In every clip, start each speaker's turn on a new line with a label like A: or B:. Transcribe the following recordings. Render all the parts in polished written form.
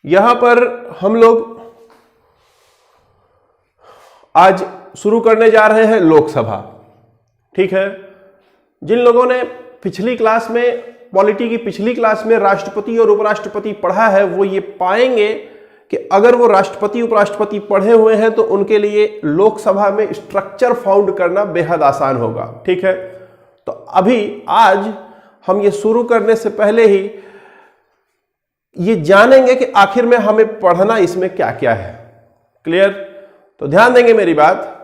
A: यहां पर हम लोग आज शुरू करने जा रहे हैं लोकसभा। ठीक है, जिन लोगों ने पिछली क्लास में, पॉलिटी की पिछली क्लास में राष्ट्रपति और उपराष्ट्रपति पढ़ा है वो ये पाएंगे कि अगर वो राष्ट्रपति उपराष्ट्रपति पढ़े हुए हैं तो उनके लिए लोकसभा में स्ट्रक्चर फाउंड करना बेहद आसान होगा। ठीक है, तो अभी आज हम ये शुरू करने से पहले ही ये जानेंगे कि आखिर में हमें पढ़ना इसमें क्या क्या है। क्लियर? तो ध्यान देंगे मेरी बात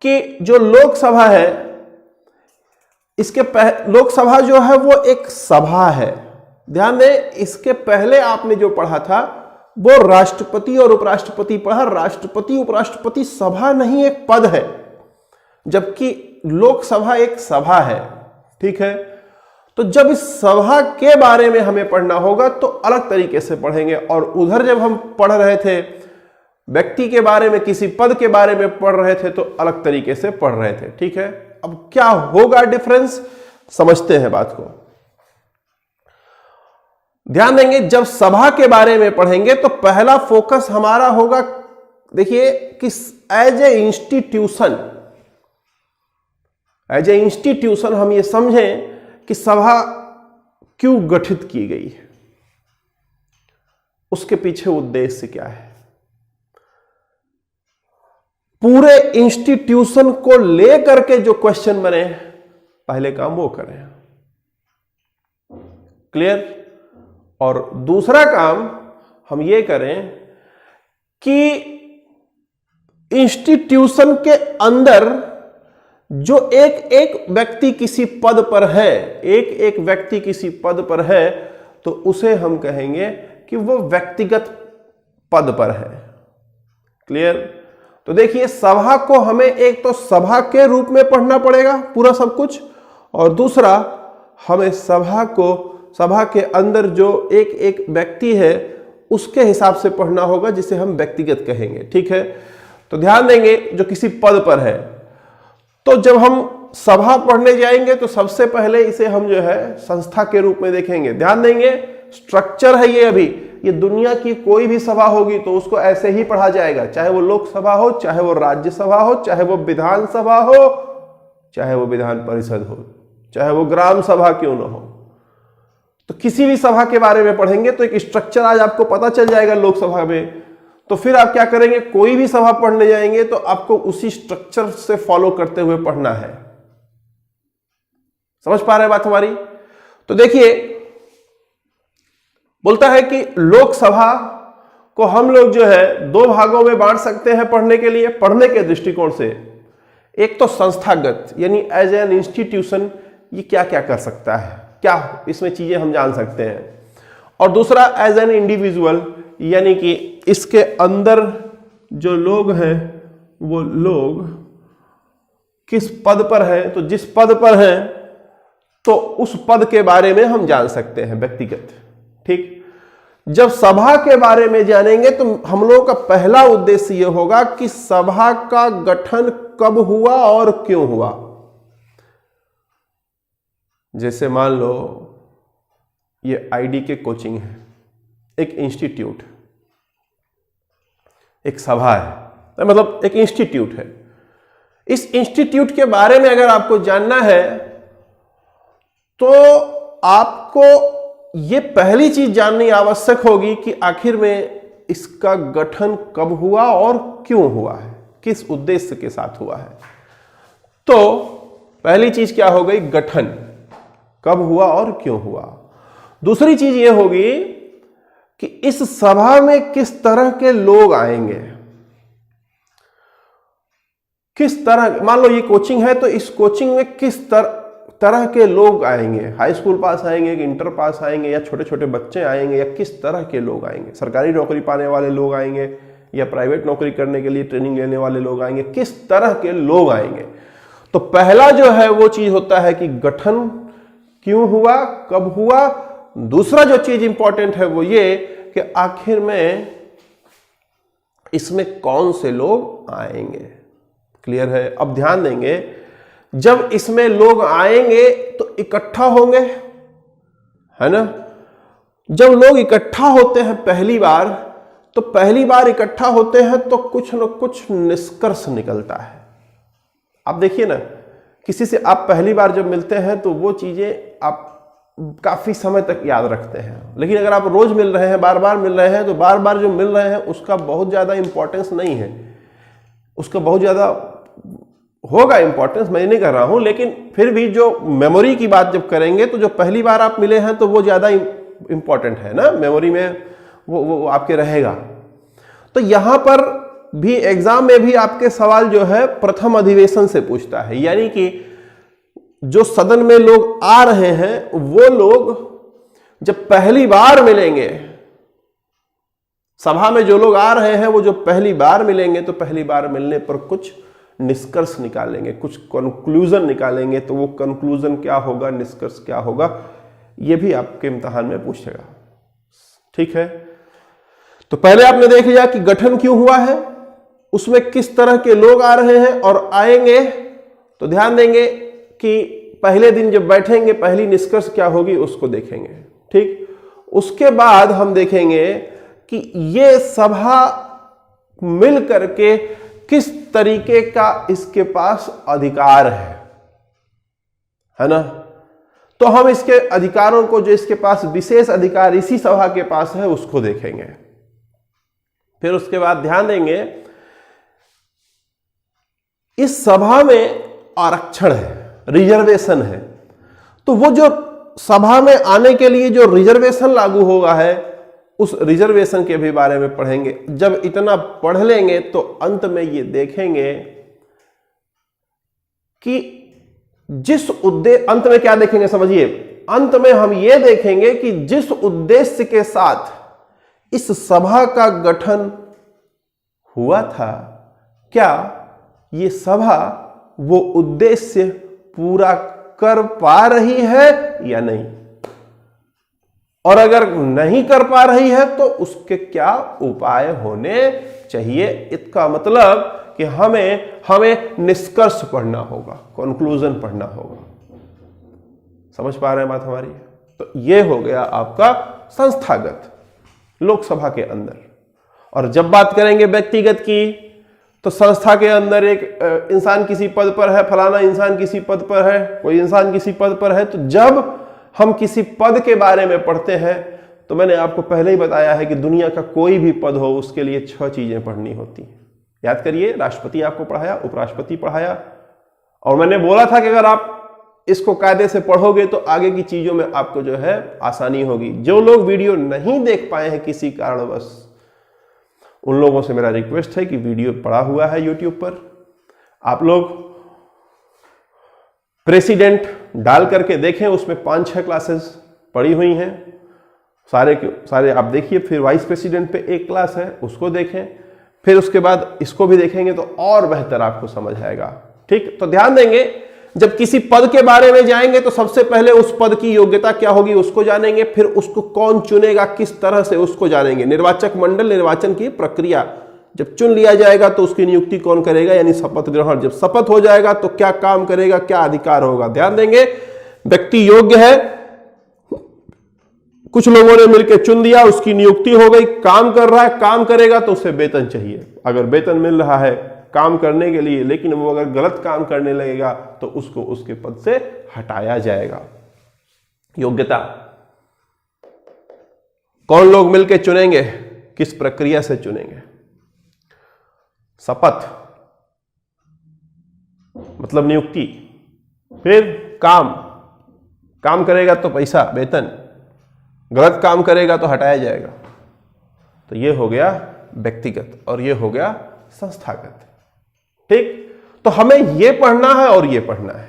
A: कि जो लोकसभा है, इसके लोकसभा जो है वो एक सभा है। ध्यान दें, इसके पहले आपने जो पढ़ा था वो राष्ट्रपति और उपराष्ट्रपति पढ़ा। राष्ट्रपति उपराष्ट्रपति सभा नहीं, एक पद है, जबकि लोकसभा एक सभा है। ठीक है, तो जब इस सभा के बारे में हमें पढ़ना होगा तो अलग तरीके से पढ़ेंगे, और उधर जब हम पढ़ रहे थे व्यक्ति के बारे में, किसी पद के बारे में पढ़ रहे थे तो अलग तरीके से पढ़ रहे थे। ठीक है, अब क्या होगा डिफरेंस, समझते हैं बात को। ध्यान देंगे, जब सभा के बारे में पढ़ेंगे तो पहला फोकस हमारा होगा, देखिए, कि एज ए इंस्टीट्यूशन हम ये समझें कि सभा क्यों गठित की गई है, उसके पीछे उद्देश्य क्या है। पूरे इंस्टीट्यूशन को लेकर के जो क्वेश्चन बने, पहले काम वो करें। क्लियर? और दूसरा काम हम ये करें कि इंस्टीट्यूशन के अंदर जो एक एक व्यक्ति किसी पद पर है, एक एक व्यक्ति किसी पद पर है, तो उसे हम कहेंगे कि वो व्यक्तिगत पद पर है। क्लियर? तो देखिए, सभा को हमें एक तो सभा के रूप में पढ़ना पड़ेगा पूरा सब कुछ, और दूसरा हमें सभा के अंदर जो एक एक व्यक्ति है उसके हिसाब से पढ़ना होगा, जिसे हम व्यक्तिगत कहेंगे। ठीक है, तो ध्यान देंगे, जो किसी पद पर है, तो जब हम सभा पढ़ने जाएंगे तो सबसे पहले इसे हम जो है संस्था के रूप में देखेंगे। ध्यान देंगे, स्ट्रक्चर है ये। अभी ये दुनिया की कोई भी सभा होगी तो उसको ऐसे ही पढ़ा जाएगा, चाहे वो लोकसभा हो, चाहे वो राज्यसभा हो, चाहे वो विधानसभा हो, चाहे वो विधान परिषद हो, चाहे वो ग्राम सभा क्यों ना हो। तो किसी भी सभा के बारे में पढ़ेंगे तो एक स्ट्रक्चर आज आपको पता चल जाएगा लोकसभा में। तो फिर आप क्या करेंगे, कोई भी सभा पढ़ने जाएंगे तो आपको उसी स्ट्रक्चर से फॉलो करते हुए पढ़ना है। समझ पा रहे हैं बात हमारी? तो देखिए, बोलता है कि लोकसभा को हम लोग जो है दो भागों में बांट सकते हैं पढ़ने के लिए, पढ़ने के दृष्टिकोण से। एक तो संस्थागत, यानी एज एन इंस्टीट्यूशन ये क्या क्या कर सकता है, क्या इसमें चीजें हम जान सकते हैं, और दूसरा एज एन इंडिविजुअल, यानी कि इसके अंदर जो लोग हैं वो लोग किस पद पर हैं, तो जिस पद पर हैं तो उस पद के बारे में हम जान सकते हैं व्यक्तिगत। ठीक, जब सभा के बारे में जानेंगे तो हम लोगों का पहला उद्देश्य यह होगा कि सभा का गठन कब हुआ और क्यों हुआ। जैसे मान लो ये आईडी के कोचिंग है, एक इंस्टीट्यूट, एक सभा है, मतलब एक इंस्टीट्यूट है। इस इंस्टीट्यूट के बारे में अगर आपको जानना है तो आपको ये पहली चीज जाननी आवश्यक होगी कि आखिर में इसका गठन कब हुआ और क्यों हुआ है, किस उद्देश्य के साथ हुआ है। तो पहली चीज क्या हो गई, गठन कब हुआ और क्यों हुआ। दूसरी चीज ये होगी कि इस सभा में किस तरह के लोग आएंगे, किस तरह, मान लो ये कोचिंग है तो इस कोचिंग में किस तरह के लोग आएंगे, हाई स्कूल पास आएंगे कि इंटर पास आएंगे, या छोटे छोटे बच्चे आएंगे, या किस तरह के लोग आएंगे, सरकारी नौकरी पाने वाले लोग आएंगे या प्राइवेट नौकरी करने के लिए ट्रेनिंग लेने वाले लोग आएंगे, किस तरह के लोग आएंगे। तो पहला जो है वो चीज होता है कि गठन क्यों हुआ, कब हुआ। दूसरा जो चीज इंपॉर्टेंट है वो ये कि आखिर में इसमें कौन से लोग आएंगे। क्लियर है? अब ध्यान देंगे, जब इसमें लोग आएंगे तो इकट्ठा होंगे, है ना, जब लोग इकट्ठा होते हैं पहली बार, तो पहली बार इकट्ठा होते हैं तो कुछ न कुछ निष्कर्ष निकलता है। आप देखिए ना, किसी से आप पहली बार जब मिलते हैं तो वो चीजें आप काफी समय तक याद रखते हैं, लेकिन अगर आप रोज मिल रहे हैं, बार बार मिल रहे हैं, तो बार बार जो मिल रहे हैं उसका बहुत ज्यादा इंपॉर्टेंस नहीं है। उसका बहुत ज्यादा होगा इंपॉर्टेंस, मैं नहीं कर रहा हूं, लेकिन फिर भी जो मेमोरी की बात जब करेंगे तो जो पहली बार आप मिले हैं तो वो ज्यादा इंपॉर्टेंट है ना, मेमोरी में वो आपके रहेगा। तो यहां पर भी एग्जाम में भी आपके सवाल जो है प्रथम अधिवेशन से पूछता है, यानी कि जो सदन में लोग आ रहे हैं वो लोग जब पहली बार मिलेंगे, सभा में जो लोग आ रहे हैं वो जो पहली बार मिलेंगे तो पहली बार मिलने पर कुछ निष्कर्ष निकालेंगे, कुछ कंक्लूजन निकालेंगे। तो वो कंक्लूजन क्या होगा, निष्कर्ष क्या होगा, ये भी आपके इम्तिहान में पूछेगा। ठीक है, तो पहले आपने देख लिया कि गठन क्यों हुआ है, उसमें किस तरह के लोग आ रहे हैं और आएंगे। तो ध्यान देंगे कि पहले दिन जब बैठेंगे पहली निष्कर्ष क्या होगी उसको देखेंगे। ठीक, उसके बाद हम देखेंगे कि ये सभा मिल करके किस तरीके का इसके पास अधिकार है ना। तो हम इसके अधिकारों को, जो इसके पास विशेष अधिकार इसी सभा के पास है, उसको देखेंगे। फिर उसके बाद ध्यान देंगे इस सभा में आरक्षण है, रिजर्वेशन है। तो वो जो सभा में आने के लिए जो रिजर्वेशन लागू होगा है, उस रिजर्वेशन के भी बारे में पढ़ेंगे। जब इतना पढ़ लेंगे तो अंत में ये देखेंगे कि जिस उद्देश्य, अंत में क्या देखेंगे समझिए, अंत में हम ये देखेंगे कि जिस उद्देश्य के साथ इस सभा का गठन हुआ था, क्या ये सभा वो उद्देश्य पूरा कर पा रही है या नहीं, और अगर नहीं कर पा रही है तो उसके क्या उपाय होने चाहिए। इसका मतलब कि हमें निष्कर्ष पढ़ना होगा, कंक्लूजन पढ़ना होगा। समझ पा रहे हैं बात हमारी? तो ये हो गया आपका संस्थागत, लोकसभा के अंदर। और जब बात करेंगे व्यक्तिगत की, तो संस्था के अंदर एक इंसान किसी पद पर है, फलाना इंसान किसी पद पर है, कोई इंसान किसी पद पर है। तो जब हम किसी पद के बारे में पढ़ते हैं तो मैंने आपको पहले ही बताया है कि दुनिया का कोई भी पद हो उसके लिए 6 चीजें पढ़नी होती हैं। याद करिए, राष्ट्रपति आपको पढ़ाया, उपराष्ट्रपति पढ़ाया, और मैंने बोला था कि अगर आप इसको कायदे से पढ़ोगे तो आगे की चीजों में आपको जो है आसानी होगी। जो लोग वीडियो नहीं देख पाए हैं किसी कारणवश, उन लोगों से मेरा रिक्वेस्ट है कि वीडियो पड़ा हुआ है यूट्यूब पर, आप लोग प्रेसिडेंट डाल करके देखें, उसमें 5-6 क्लासेस पड़ी हुई हैं, सारे के सारे आप देखिए। फिर वाइस प्रेसिडेंट पे एक क्लास है, उसको देखें। फिर उसके बाद इसको भी देखेंगे तो और बेहतर आपको समझ आएगा। ठीक, तो ध्यान देंगे, जब किसी पद के बारे में जाएंगे तो सबसे पहले उस पद की योग्यता क्या होगी उसको जानेंगे, फिर उसको कौन चुनेगा, किस तरह से उसको जानेंगे। निर्वाचक मंडल, निर्वाचन की प्रक्रिया, जब चुन लिया जाएगा तो उसकी नियुक्ति कौन करेगा, यानी शपथ ग्रहण। जब शपथ हो जाएगा तो क्या काम करेगा, क्या अधिकार होगा। ध्यान देंगे, व्यक्ति योग्य है, कुछ लोगों ने मिलकर चुन दिया, उसकी नियुक्ति हो गई, काम कर रहा है, काम करेगा तो उसे वेतन चाहिए। अगर वेतन मिल रहा है काम करने के लिए, लेकिन वो अगर गलत काम करने लगेगा तो उसको उसके पद से हटाया जाएगा। योग्यता, कौन लोग मिलकर चुनेंगे, किस प्रक्रिया से चुनेंगे। शपथ मतलब नियुक्ति, फिर काम करेगा तो पैसा, वेतन, गलत काम करेगा तो हटाया जाएगा। तो ये हो गया व्यक्तिगत और ये हो गया संस्थागत। ठीक, तो हमें ये पढ़ना है और ये पढ़ना है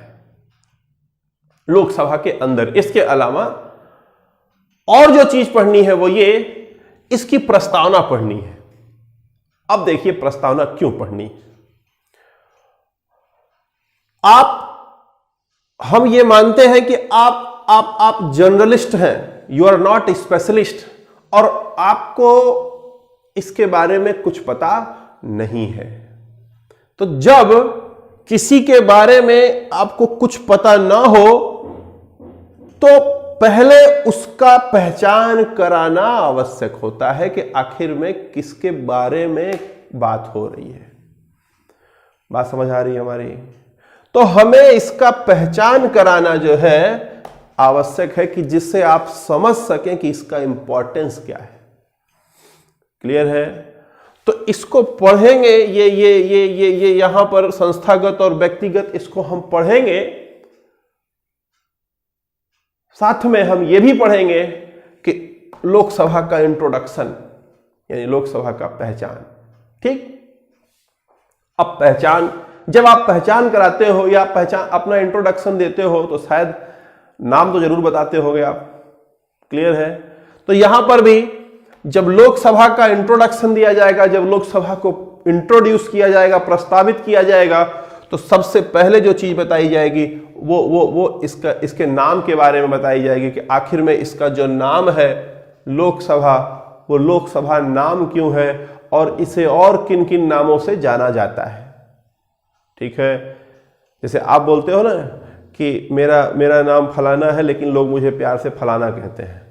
A: लोकसभा के अंदर। इसके अलावा और जो चीज पढ़नी है वो ये, इसकी प्रस्तावना पढ़नी है। अब देखिए प्रस्तावना क्यों पढ़नी। हम ये मानते हैं कि आप जर्नलिस्ट हैं, यू आर नॉट स्पेशलिस्ट, और आपको इसके बारे में कुछ पता नहीं है। तो जब किसी के बारे में आपको कुछ पता ना हो तो पहले उसका पहचान कराना आवश्यक होता है कि आखिर में किसके बारे में बात हो रही है। बात समझ आ रही है हमारी? तो हमें इसका पहचान कराना जो है आवश्यक है कि जिससे आप समझ सकें कि इसका इंपॉर्टेंस क्या है। क्लियर है? तो इसको पढ़ेंगे, ये यहां पर संस्थागत और व्यक्तिगत इसको हम पढ़ेंगे। साथ में हम ये भी पढ़ेंगे कि लोकसभा का इंट्रोडक्शन यानी लोकसभा का पहचान। ठीक? अब पहचान, जब आप पहचान कराते हो या पहचान अपना इंट्रोडक्शन देते हो तो शायद नाम तो जरूर बताते होगे आप। क्लियर है? तो यहां पर भी जब लोकसभा का इंट्रोडक्शन दिया जाएगा, जब लोकसभा को इंट्रोड्यूस किया जाएगा, प्रस्तावित किया जाएगा, तो सबसे पहले जो चीज बताई जाएगी वो इसके नाम के बारे में बताई जाएगी कि आखिर में इसका जो नाम है लोकसभा, वो लोकसभा नाम क्यों है और इसे और किन किन नामों से जाना जाता है। ठीक है? जैसे आप बोलते हो ना कि मेरा नाम फलाना है लेकिन लोग मुझे प्यार से फलाना कहते हैं।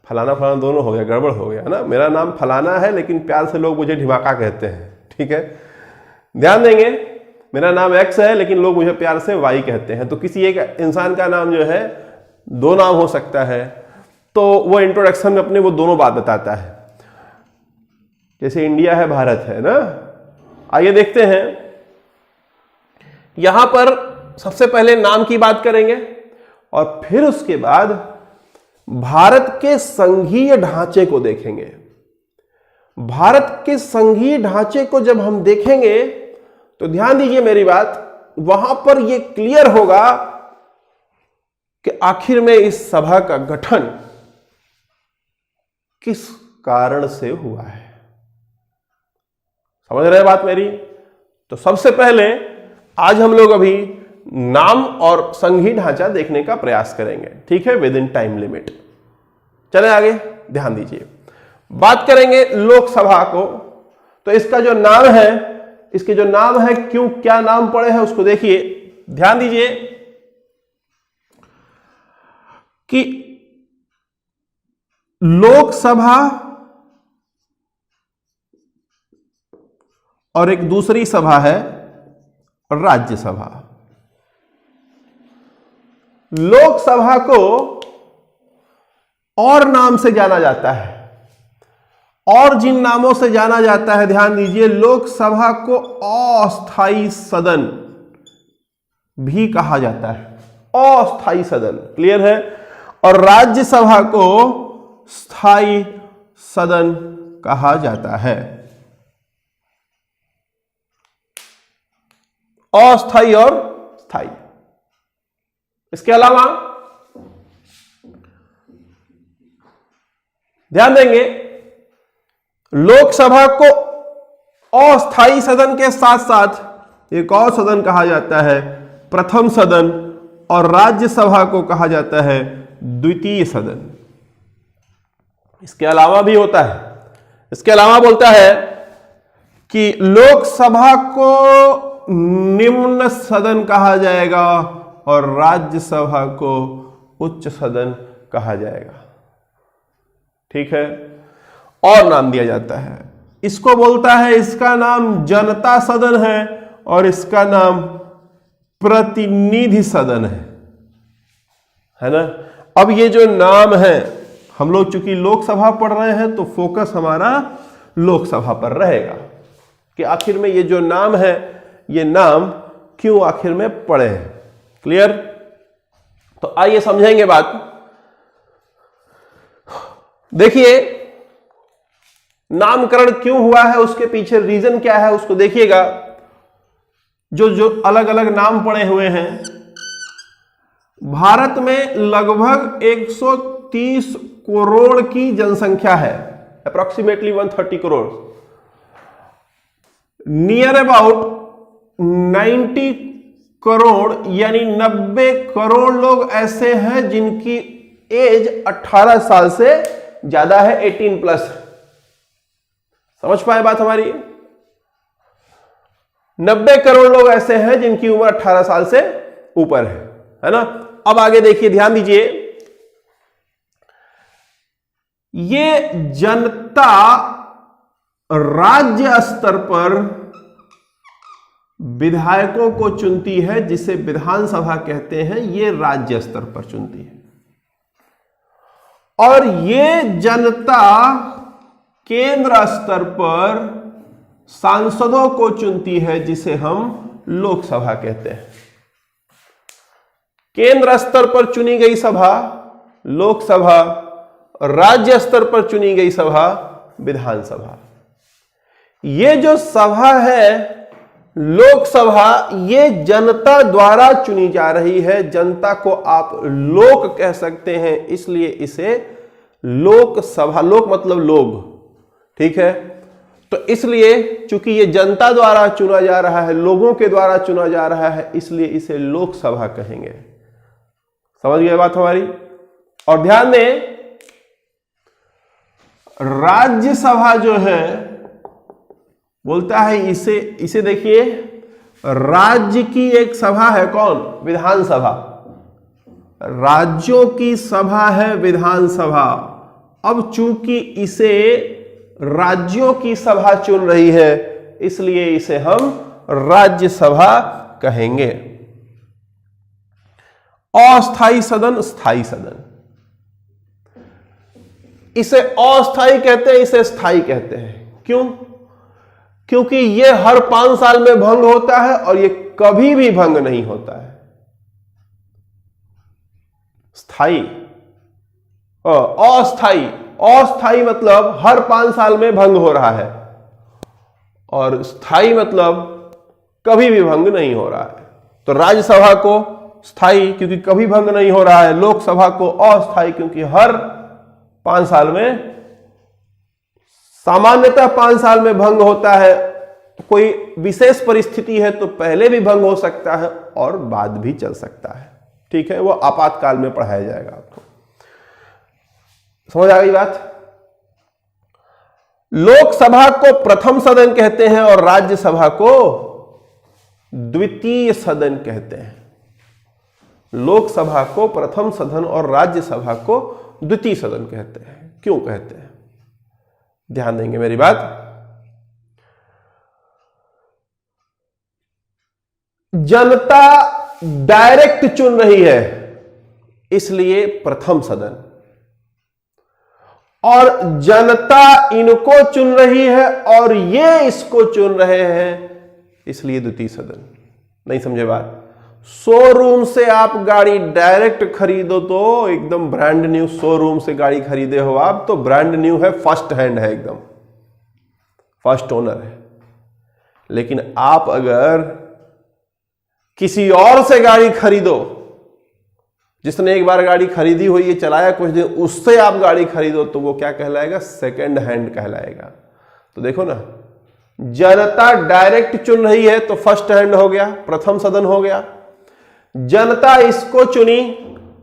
A: फलाना फलाना दोनों हो गया, गड़बड़ हो गया ना। मेरा नाम फलाना है लेकिन प्यार से लोग मुझे ढिमाका कहते हैं। ठीक है? ध्यान देंगे, मेरा नाम एक्स है लेकिन लोग मुझे प्यार से वाई कहते हैं। तो किसी एक इंसान का नाम जो है दो नाम हो सकता है, तो वो इंट्रोडक्शन में अपने वो दोनों बात बताता है। जैसे इंडिया है, भारत है ना। आइए देखते हैं, यहां पर सबसे पहले नाम की बात करेंगे और फिर उसके बाद भारत के संघीय ढांचे को देखेंगे। भारत के संघीय ढांचे को जब हम देखेंगे तो ध्यान दीजिए मेरी बात, वहां पर यह क्लियर होगा कि आखिर में इस सभा का गठन किस कारण से हुआ है। समझ रहे हैं बात मेरी? तो सबसे पहले आज हम लोग अभी नाम और संघीय ढांचा देखने का प्रयास करेंगे। ठीक है? With in time limit. चले आगे, ध्यान दीजिए। बात करेंगे लोकसभा को, तो इसका जो नाम है, इसके जो नाम है, क्यों क्या नाम पड़े हैं उसको देखिए। ध्यान दीजिए कि लोकसभा और एक दूसरी सभा है राज्यसभा। लोकसभा को और नाम से जाना जाता है, और जिन नामों से जाना जाता है ध्यान दीजिए, लोकसभा को अस्थायी सदन भी कहा जाता है। अस्थायी सदन, क्लियर है? और राज्यसभा को स्थायी सदन कहा जाता है। अस्थायी और स्थायी। इसके अलावा ध्यान देंगे, लोकसभा को अस्थायी सदन के साथ साथ एक और सदन कहा जाता है प्रथम सदन, और राज्यसभा को कहा जाता है द्वितीय सदन। इसके अलावा भी होता है, इसके अलावा बोलता है कि लोकसभा को निम्न सदन कहा जाएगा और राज्यसभा को उच्च सदन कहा जाएगा। ठीक है? और नाम दिया जाता है, इसको बोलता है, इसका नाम जनता सदन है और इसका नाम प्रतिनिधि सदन है ना। अब ये जो नाम है, हम लोग चूंकि लोकसभा पढ़ रहे हैं तो फोकस हमारा लोकसभा पर रहेगा कि आखिर में ये जो नाम है, ये नाम क्यों आखिर में पड़े हैं। क्लियर? तो आइए समझेंगे बात। देखिए, नामकरण क्यों हुआ है, उसके पीछे रीजन क्या है उसको देखिएगा। जो अलग अलग नाम पड़े हुए हैं, भारत में लगभग 130 करोड़ की जनसंख्या है, approximately 130 crore. Near about 90 crore यानी 90 करोड़ लोग ऐसे हैं जिनकी एज 18 साल से ज्यादा है, 18+। समझ पाए बात हमारी? 90 करोड़ लोग ऐसे हैं जिनकी उम्र 18 साल से ऊपर है ना। अब आगे देखिए, ध्यान दीजिए, ये जनता राज्य स्तर पर विधायकों को चुनती है, जिसे विधानसभा कहते हैं, ये राज्य स्तर पर चुनती है। और ये जनता केंद्र स्तर पर सांसदों को चुनती है, जिसे हम लोकसभा कहते हैं। केंद्र स्तर पर चुनी गई सभा लोकसभा, राज्य स्तर पर चुनी गई सभा विधानसभा। ये जो सभा है लोकसभा, ये जनता द्वारा चुनी जा रही है। जनता को आप लोक कह सकते हैं, इसलिए इसे लोकसभा, लोक मतलब लोग, ठीक है। तो इसलिए चूंकि ये जनता द्वारा चुना जा रहा है, लोगों के द्वारा चुना जा रहा है, इसलिए इसे लोकसभा कहेंगे। समझ गए बात हमारी? और ध्यान दें, राज्यसभा जो है बोलता है इसे देखिए, राज्य की एक सभा है, कौन? विधानसभा। राज्यों की सभा है विधानसभा। अब चूंकि इसे राज्यों की सभा चुन रही है, इसलिए इसे हम राज्यसभा कहेंगे। अस्थाई सदन, स्थाई सदन। इसे अस्थाई कहते हैं, इसे स्थाई कहते हैं। क्यों? क्योंकि ये हर 5 साल में भंग होता है और ये कभी भी भंग नहीं होता है। स्थाई, अस्थाई, अस्थाई मतलब हर 5 साल में भंग हो रहा है, और स्थाई मतलब कभी भी भंग नहीं हो रहा है। तो राज्यसभा को स्थाई क्योंकि कभी भंग नहीं हो रहा है, लोकसभा को अस्थाई क्योंकि हर 5 साल में, सामान्यतः 5 साल में भंग होता है। कोई विशेष परिस्थिति है तो पहले भी भंग हो सकता है और बाद भी चल सकता है, ठीक है। वो आपातकाल में पढ़ाया जाएगा आपको। समझ आ गई बात? लोकसभा को प्रथम सदन कहते हैं और राज्यसभा को द्वितीय सदन कहते हैं। लोकसभा को प्रथम सदन और राज्यसभा को द्वितीय सदन कहते हैं। क्यों कहते हैं? ध्यान देंगे मेरी बात। जनता डायरेक्ट चुन रही है, इसलिए प्रथम सदन, और जनता इनको चुन रही है और ये इसको चुन रहे हैं, इसलिए द्वितीय सदन। नहीं समझे बात? शोरूम से आप गाड़ी डायरेक्ट खरीदो तो एकदम ब्रांड न्यू, शोरूम से गाड़ी खरीदे हो आप तो ब्रांड न्यू है, फर्स्ट हैंड है, एकदम फर्स्ट ओनर है। लेकिन आप अगर किसी और से गाड़ी खरीदो, जिसने एक बार गाड़ी खरीदी हुई है, चलाया कुछ दिन, उससे आप गाड़ी खरीदो तो वो क्या कहलाएगा? सेकंड हैंड कहलाएगा। तो देखो ना, जनता डायरेक्ट चुन रही है तो फर्स्ट हैंड हो गया, प्रथम सदन हो गया। जनता इसको चुनी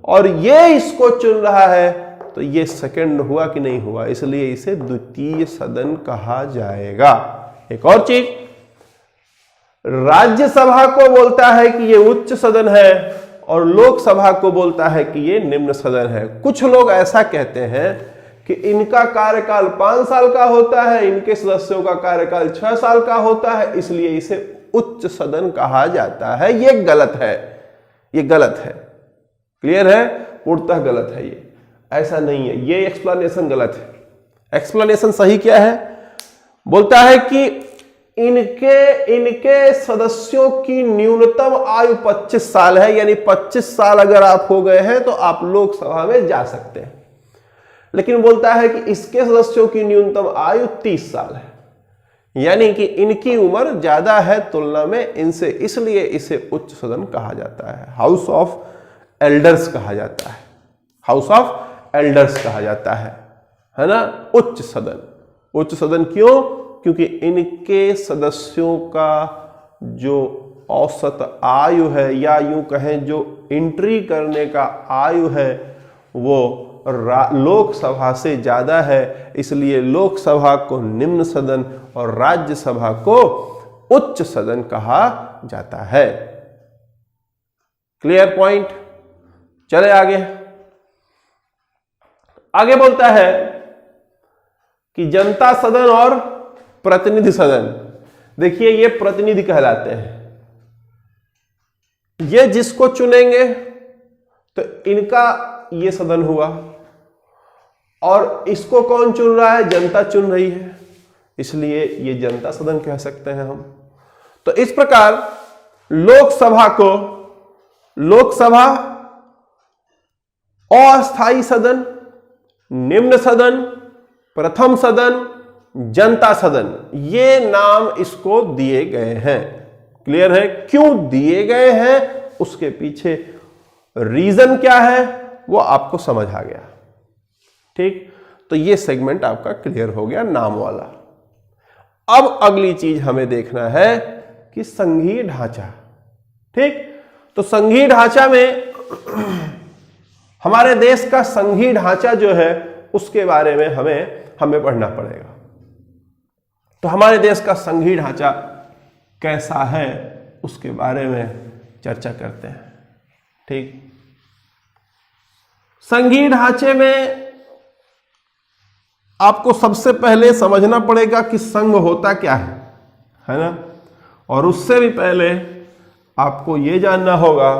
A: और ये इसको चुन रहा है तो ये सेकंड हुआ कि नहीं हुआ, इसलिए इसे द्वितीय सदन कहा जाएगा। एक और चीज, राज्यसभा को बोलता है कि ये उच्च सदन है और लोकसभा को बोलता है कि ये निम्न सदन है। कुछ लोग ऐसा कहते हैं कि इनका कार्यकाल 5 साल का होता है, इनके सदस्यों का कार्यकाल 6 साल का होता है, इसलिए इसे उच्च सदन कहा जाता है। ये गलत है, ये गलत है। क्लियर है? पूर्णतः गलत है ये, ऐसा नहीं है। ये एक्सप्लेनेशन गलत है। एक्सप्लेनेशन सही क्या है? बोलता है कि इनके सदस्यों की न्यूनतम आयु 25 साल है, यानी 25 साल अगर आप हो गए हैं तो आप लोकसभा में जा सकते हैं। लेकिन बोलता है कि इसके सदस्यों की न्यूनतम आयु 30 साल है, यानी कि इनकी उम्र ज्यादा है तुलना में इनसे, इसलिए इसे उच्च सदन कहा जाता है। हाउस ऑफ एल्डर्स कहा जाता है, हाउस ऑफ एल्डर्स कहा जाता है ना, उच्च सदन। उच्च सदन क्यों? क्योंकि इनके सदस्यों का जो औसत आयु है, या यूं कहें जो एंट्री करने का आयु है, वो लोकसभा से ज्यादा है, इसलिए लोकसभा को निम्न सदन और राज्यसभा को उच्च सदन कहा जाता है। Clear point? चले आगे। आगे बोलता है कि जनता सदन और प्रतिनिधि सदन। देखिए ये प्रतिनिधि कहलाते हैं, ये जिसको चुनेंगे तो इनका ये सदन हुआ, और इसको कौन चुन रहा है? जनता चुन रही है, इसलिए ये जनता सदन कह सकते हैं हम। तो इस प्रकार लोकसभा को लोकसभा, अस्थायी सदन, निम्न सदन, प्रथम सदन, जनता सदन, ये नाम इसको दिए गए हैं। क्लियर है? क्यों दिए गए हैं उसके पीछे रीजन क्या है वो आपको समझ आ गया। ठीक, तो ये सेगमेंट आपका क्लियर हो गया नाम वाला। अब अगली चीज हमें देखना है कि संघीय ढांचा। ठीक, तो संघीय ढांचा में हमारे देश का संघीय ढांचा जो है उसके बारे में हमें पढ़ना पड़ेगा। तो हमारे देश का संघीय ढांचा कैसा है उसके बारे में चर्चा करते हैं। ठीक, संघीय ढांचे में आपको सबसे पहले समझना पड़ेगा कि संघ होता क्या है ना। और उससे भी पहले आपको यह जानना होगा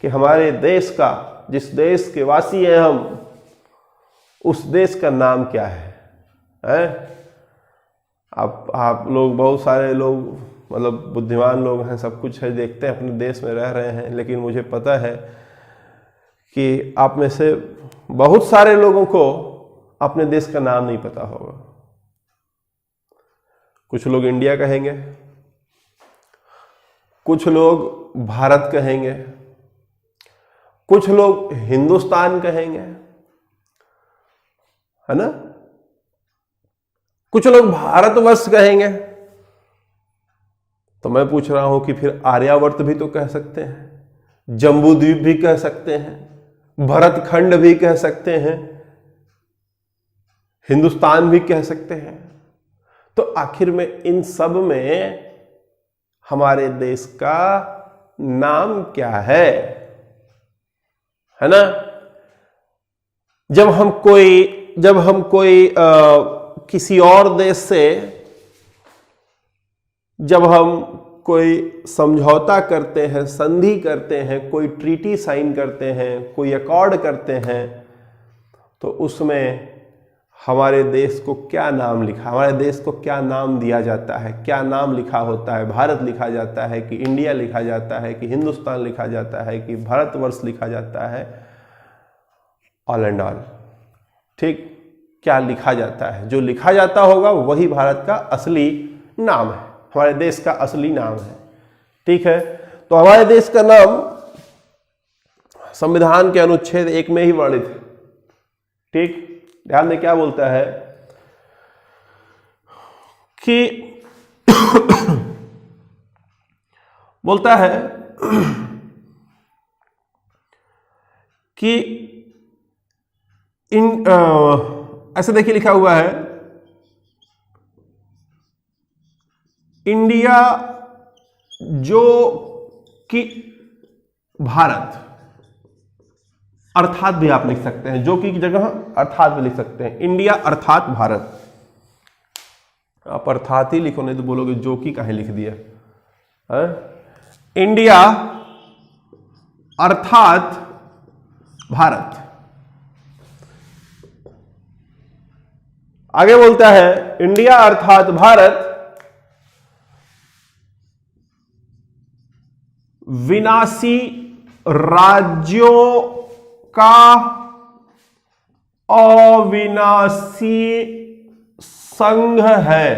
A: कि हमारे देश का, जिस देश के वासी हैं हम, उस देश का नाम क्या है? आप लोग, बहुत सारे लोग, मतलब बुद्धिमान लोग हैं, सब कुछ है, देखते हैं, अपने देश में रह रहे हैं, लेकिन मुझे पता है कि आप में से बहुत सारे लोगों को अपने देश का नाम नहीं पता होगा। कुछ लोग इंडिया कहेंगे, कुछ लोग भारत कहेंगे, कुछ लोग हिंदुस्तान कहेंगे, है ना, कुछ लोग भारतवर्ष कहेंगे। तो मैं पूछ रहा हूं कि फिर आर्यावर्त भी तो कह सकते हैं, जम्बू द्वीप भी कह सकते हैं, भरतखंड भी कह सकते हैं, हिंदुस्तान भी कह सकते हैं। तो आखिर में इन सब में हमारे देश का नाम क्या है ना। जब हम कोई किसी और देश से जब हम कोई समझौता करते हैं, संधि करते हैं, कोई ट्रीटी साइन करते हैं, कोई अकॉर्ड करते हैं, तो उसमें हमारे देश को क्या नाम लिखा, हमारे देश को क्या नाम दिया जाता है, क्या नाम लिखा होता है? भारत लिखा जाता है कि इंडिया लिखा जाता है कि हिंदुस्तान लिखा जाता है कि भारतवर्ष लिखा जाता है? ऑल एंड ऑल, ठीक, क्या लिखा जाता है? जो लिखा जाता होगा वही भारत का असली नाम है, हमारे देश का असली नाम है। ठीक है, तो हमारे देश का नाम संविधान के अनुच्छेद 1 में ही वर्णित है। ठीक, ध्यान दें क्या बोलता है कि बोलता है कि ऐसे देखिए लिखा हुआ है, इंडिया जो कि भारत, अर्थात भी आप लिख सकते हैं, जो कि जगह अर्थात भी लिख सकते हैं, इंडिया अर्थात भारत। आप अर्थात ही लिखो, नहीं तो बोलोगे जो कि काहे लिख दिया है? इंडिया अर्थात भारत। आगे बोलता है, इंडिया अर्थात भारत विनाशी राज्यों का अविनाशी संघ है।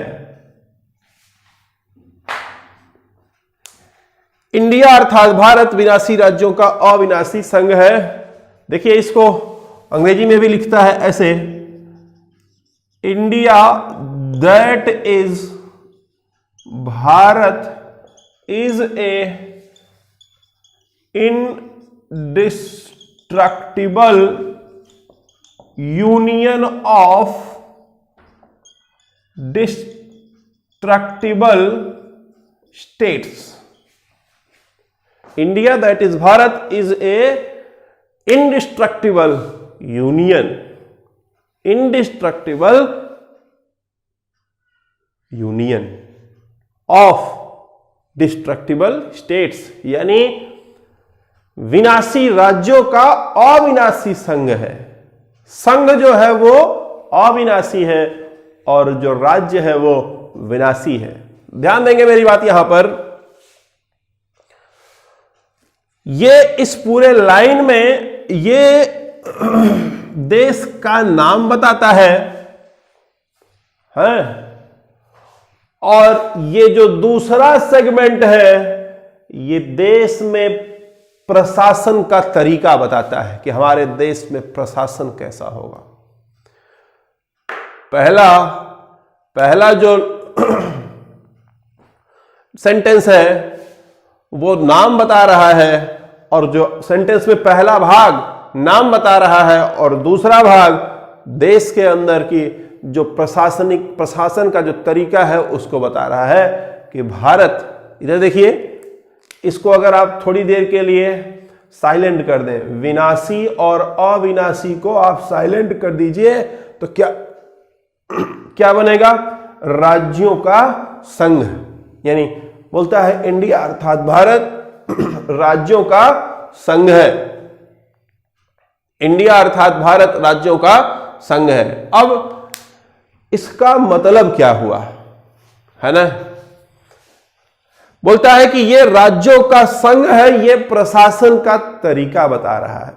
A: इंडिया अर्थात भारत विनाशी राज्यों का अविनाशी संघ है। देखिए इसको अंग्रेजी में भी लिखता है ऐसे, India that is Bharat is a indestructible union of destructible states. India, that is Bharat, is a indestructible union, indestructible union of destructible states, यानी विनाशी राज्यों का अविनाशी संघ है। संघ जो है वो अविनाशी है और जो राज्य है वो विनाशी है। ध्यान देंगे मेरी बात यहां पर, ये इस पूरे लाइन में ये देश का नाम बताता है और ये जो दूसरा सेगमेंट है ये देश में प्रशासन का तरीका बताता है कि हमारे देश में प्रशासन कैसा होगा। पहला जो सेंटेंस है वो नाम बता रहा है और जो सेंटेंस में पहला भाग नाम बता रहा है और दूसरा भाग देश के अंदर की जो प्रशासन का जो तरीका है उसको बता रहा है कि भारत, इधर देखिए, इसको अगर आप थोड़ी देर के लिए साइलेंट कर दें, विनाशी और अविनाशी को आप साइलेंट कर दीजिए तो क्या बनेगा? राज्यों का संघ, यानी बोलता है इंडिया अर्थात भारत राज्यों का संघ है। इंडिया अर्थात भारत राज्यों का संघ है। अब इसका मतलब क्या हुआ है ना? बोलता है कि ये राज्यों का संघ है, ये प्रशासन का तरीका बता रहा है।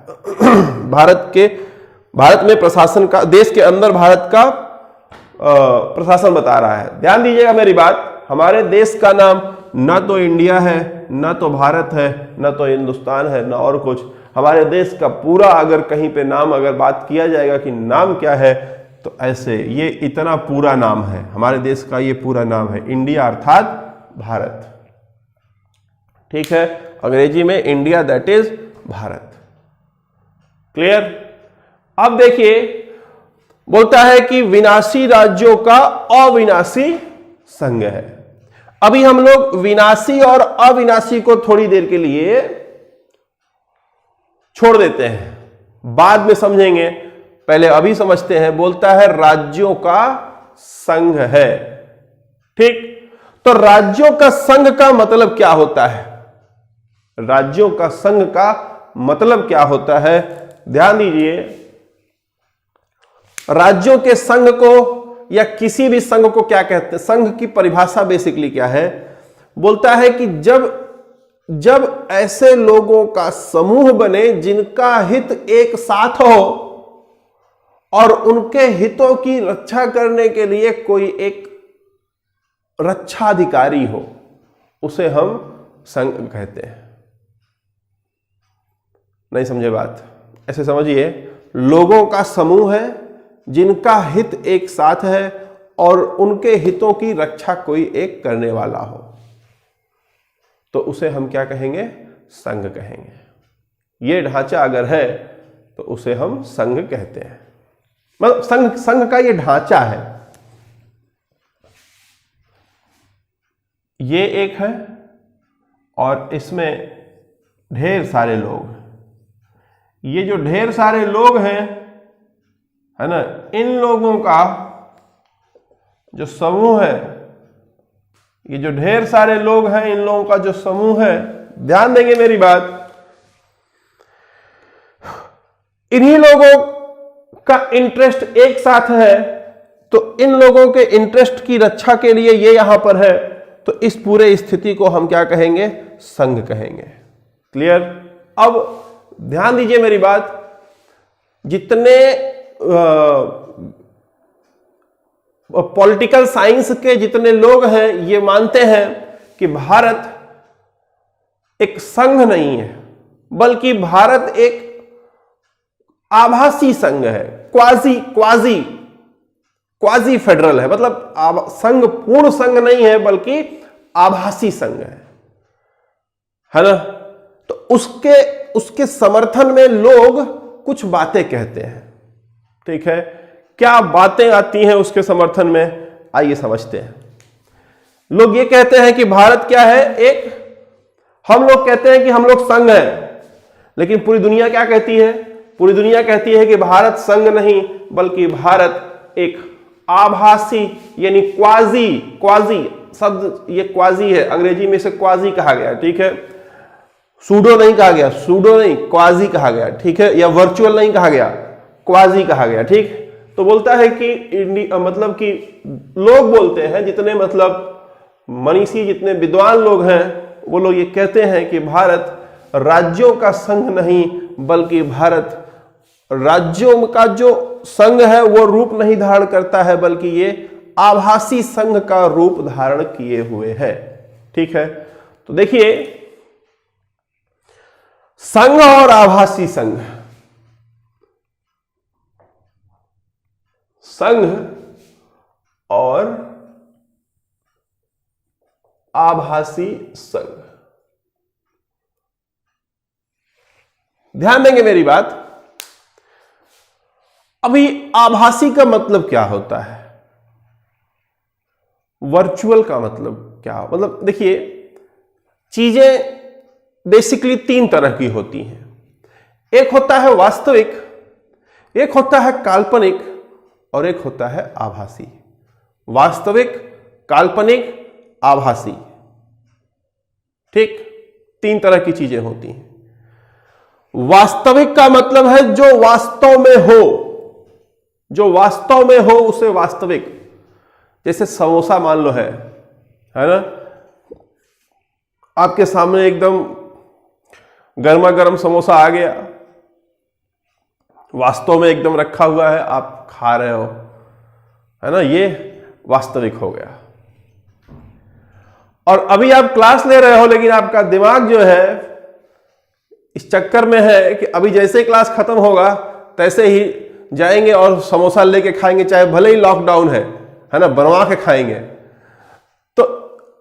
A: भारत में प्रशासन का, देश के अंदर भारत का प्रशासन बता रहा है। ध्यान दीजिएगा मेरी बात, हमारे देश का नाम ना तो इंडिया है, ना तो भारत है, ना तो हिंदुस्तान है, ना और कुछ। हमारे देश का पूरा अगर कहीं पे नाम अगर बात किया जाएगा कि नाम क्या है, तो ऐसे ये इतना पूरा नाम है हमारे देश का, ये पूरा नाम है इंडिया अर्थात भारत। ठीक है, अंग्रेजी में India that is Bharat. Clear? अब देखिए, बोलता है कि विनाशी राज्यों का अविनाशी संघ है। अभी हम लोग विनाशी और अविनाशी को थोड़ी देर के लिए छोड़ देते हैं, बाद में समझेंगे, पहले अभी समझते हैं। बोलता है राज्यों का संघ है। ठीक, तो राज्यों का संघ का मतलब क्या होता है? राज्यों का संघ का मतलब क्या होता है? ध्यान दीजिए, राज्यों के संघ को या किसी भी संघ को क्या कहते हैं? संघ की परिभाषा बेसिकली क्या है? बोलता है कि जब ऐसे लोगों का समूह बने जिनका हित एक साथ हो और उनके हितों की रक्षा करने के लिए कोई एक रक्षाधिकारी हो, उसे हम संघ कहते हैं। नहीं समझे बात? ऐसे समझिए, लोगों का समूह है जिनका हित एक साथ है और उनके हितों की रक्षा कोई एक करने वाला हो, तो उसे हम क्या कहेंगे? संघ कहेंगे। ये ढांचा अगर है तो उसे हम संघ कहते हैं। मतलब संघ का ये ढांचा है। ये एक है और इसमें ढेर सारे लोग, ये जो ढेर सारे लोग हैं, है ना, इन लोगों का जो समूह है, ये जो ढेर सारे लोग हैं, इन लोगों का जो समूह है, ध्यान देंगे मेरी बात, इन्हीं लोगों का इंटरेस्ट एक साथ है, तो इन लोगों के इंटरेस्ट की रक्षा के लिए ये यहां पर है, तो इस पूरे स्थिति को हम क्या कहेंगे? संघ कहेंगे। क्लियर? अब ध्यान दीजिए मेरी बात, जितने पॉलिटिकल साइंस के जितने लोग हैं ये मानते हैं कि भारत एक संघ नहीं है, बल्कि भारत एक आभासी संघ है, क्वाजी फेडरल है। मतलब संघ, पूर्ण संघ नहीं है बल्कि आभासी संघ है ना? तो उसके समर्थन में लोग कुछ बातें कहते हैं। ठीक है, क्या बातें आती हैं उसके समर्थन में, आइए समझते हैं। लोग ये कहते हैं कि भारत क्या है? हम लोग कहते हैं कि हम लोग संघ हैं, लेकिन पूरी दुनिया क्या कहती है? पूरी दुनिया कहती है कि भारत संघ नहीं बल्कि भारत एक आभासी यानी क्वाजी, क्वाजी शब्द ये क्वाजी है, अंग्रेजी में से क्वाजी कहा गया, ठीक है। सूडो नहीं कहा गया, सूडो नहीं क्वाजी कहा गया, ठीक है। या वर्चुअल नहीं कहा गया, क्वाजी कहा गया, ठीक। तो बोलता है कि मतलब कि लोग बोलते हैं, जितने मतलब मनीषी जितने विद्वान लोग हैं वो लोग ये कहते हैं कि भारत राज्यों का संघ नहीं बल्कि भारत राज्यों का जो संघ है वो रूप नहीं धारण करता है बल्कि ये आभासी संघ का रूप धारण किए हुए है, ठीक है। तो देखिए, संघ और आभासी संघ, संघ और आभासी संघ, ध्यान देंगे मेरी बात। अभी आभासी का मतलब क्या होता है, वर्चुअल का मतलब क्या, मतलब देखिए चीजें बेसिकली तीन तरह की होती हैं। एक होता है वास्तविक, एक होता है काल्पनिक और एक होता है आभासी। वास्तविक, काल्पनिक, आभासी, ठीक, तीन तरह की चीजें होती हैं। वास्तविक का मतलब है जो वास्तव में हो, जो वास्तव में हो उसे वास्तविक। जैसे समोसा मान लो है ना, आपके सामने एकदम गर्मा गर्म समोसा आ गया, वास्तव में एकदम रखा हुआ है, आप खा रहे हो, है ना, ये वास्तविक हो गया। और अभी आप क्लास ले रहे हो लेकिन आपका दिमाग जो है इस चक्कर में है कि अभी जैसे क्लास खत्म होगा तैसे ही जाएंगे और समोसा लेके खाएंगे, चाहे भले ही लॉकडाउन है ना, बनवा के खाएंगे। तो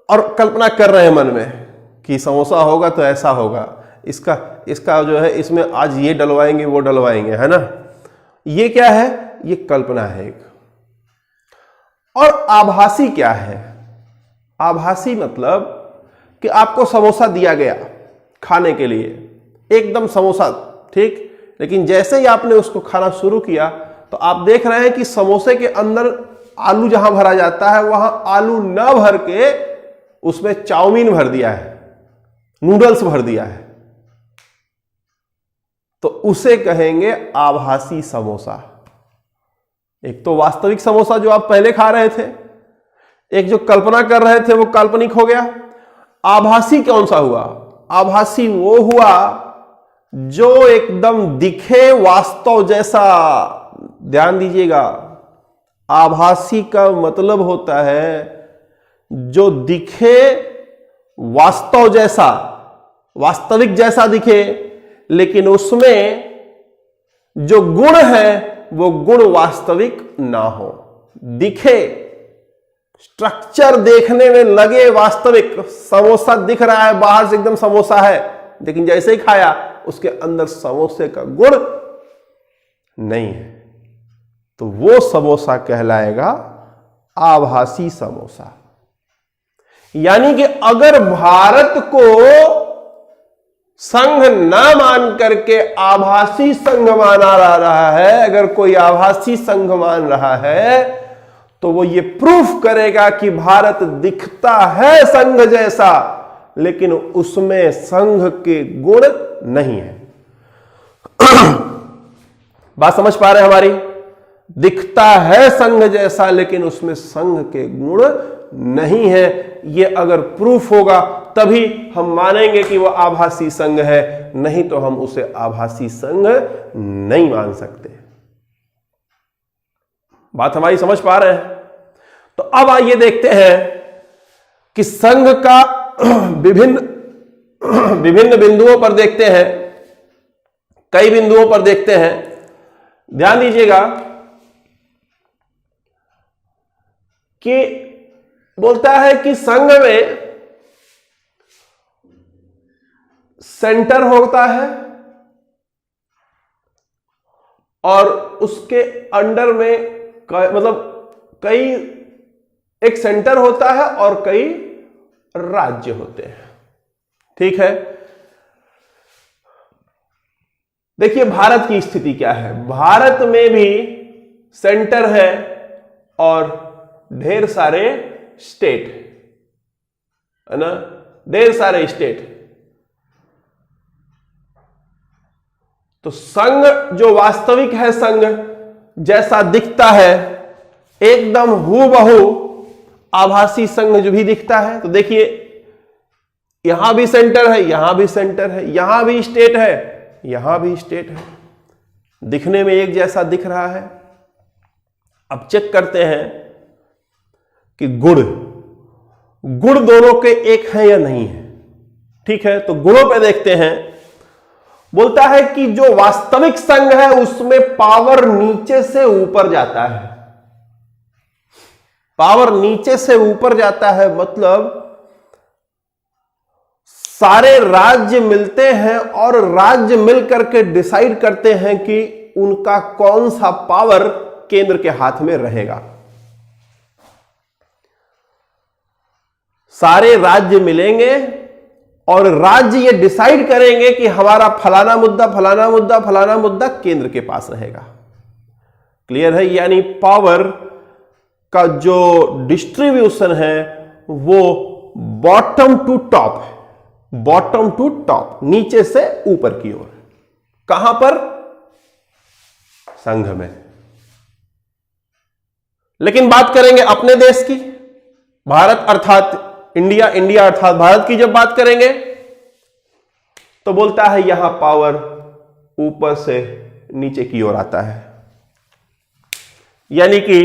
A: और कल्पना कर रहे हैं मन में कि समोसा होगा तो ऐसा होगा, इसका जो है इसमें आज ये डलवाएंगे वो डलवाएंगे, है ना। ये क्या है, ये कल्पना है एक। और आभासी क्या है? आभासी मतलब कि आपको समोसा दिया गया खाने के लिए, एकदम समोसा, ठीक, लेकिन जैसे ही आपने उसको खाना शुरू किया तो आप देख रहे हैं कि समोसे के अंदर आलू जहां भरा जाता है वहां आलू न भर के उसमें चाउमीन भर दिया है, नूडल्स भर दिया है। तो उसे कहेंगे आभासी समोसा। एक तो वास्तविक समोसा जो आप पहले खा रहे थे, एक जो कल्पना कर रहे थे वो काल्पनिक हो गया। आभासी कौन सा हुआ? आभासी वो हुआ जो एकदम दिखे वास्तव जैसा। ध्यान दीजिएगा, आभासी का मतलब होता है जो दिखे वास्तव जैसा, वास्तविक जैसा दिखे, लेकिन उसमें जो गुण है वो गुण वास्तविक ना हो। दिखे, स्ट्रक्चर देखने में लगे वास्तविक, समोसा दिख रहा है बाहर से एकदम समोसा है, लेकिन जैसे ही खाया उसके अंदर समोसे का गुण नहीं है, तो वो समोसा कहलाएगा आभासी समोसा। यानी कि अगर भारत को संघ ना मान करके आभासी संघ माना जा रहा है, अगर कोई आभासी संघ मान रहा है तो वो ये प्रूफ करेगा कि भारत दिखता है संघ जैसा लेकिन उसमें संघ के गुण नहीं है। बात समझ पा रहे हैं हमारी? दिखता है संघ जैसा लेकिन उसमें संघ के गुण नहीं है। ये अगर प्रूफ होगा तभी हम मानेंगे कि वो आभासी संघ है, नहीं तो हम उसे आभासी संघ नहीं मान सकते। बात हमारी समझ पा रहे हैं? तो अब आइए देखते हैं कि संघ का विभिन्न बिंदुओं पर देखते हैं, कई बिंदुओं पर देखते हैं। ध्यान दीजिएगा कि बोलता है कि संघ में सेंटर होता है और उसके अंडर में मतलब कई, एक सेंटर होता है और कई राज्य होते हैं, ठीक है। देखिए भारत की स्थिति क्या है। भारत में भी सेंटर है और ढेर सारे स्टेट है ना, ढेर सारे स्टेट। तो संघ जो वास्तविक है, संघ जैसा दिखता है एकदम हूबहू आभासी संघ जो भी दिखता है। तो देखिए यहां भी सेंटर है, यहां भी सेंटर है, यहां भी स्टेट है, यहां भी स्टेट है, दिखने में एक जैसा दिख रहा है। अब चेक करते हैं कि गुण दोनों के एक है या नहीं है। ठीक है, तो गुणों पे देखते हैं। बोलता है कि जो वास्तविक संघ है उसमें पावर नीचे से ऊपर जाता है। पावर नीचे से ऊपर जाता है मतलब सारे राज्य मिलते हैं और राज्य मिलकर के डिसाइड करते हैं कि उनका कौन सा पावर केंद्र के हाथ में रहेगा। सारे राज्य मिलेंगे और राज्य ये डिसाइड करेंगे कि हमारा फलाना मुद्दा फलाना मुद्दा फलाना मुद्दा केंद्र के पास रहेगा। क्लियर है? यानी पावर का जो डिस्ट्रीब्यूशन है वो बॉटम टू टॉप है, बॉटम टू टॉप, नीचे से ऊपर की ओर। कहां पर? संघ में। लेकिन बात करेंगे अपने देश की, भारत अर्थात इंडिया, इंडिया अर्थात भारत की जब बात करेंगे तो बोलता है यहां पावर ऊपर से नीचे की ओर आता है। यानी कि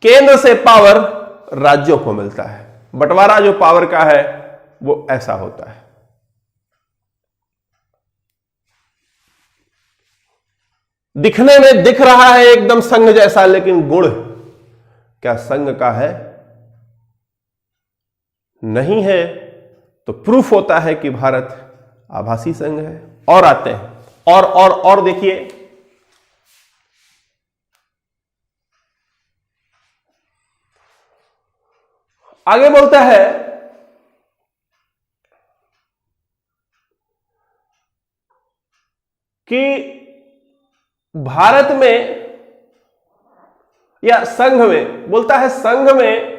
A: केंद्र से पावर राज्यों को मिलता है। बंटवारा जो पावर का है वो ऐसा होता है। दिखने में दिख रहा है एकदम संघ जैसा, लेकिन गुण क्या संघ का है? नहीं है। तो प्रूफ होता है कि भारत आभासी संघ है। और आते हैं और देखिए, आगे बोलता है कि भारत में या संघ में, बोलता है संघ में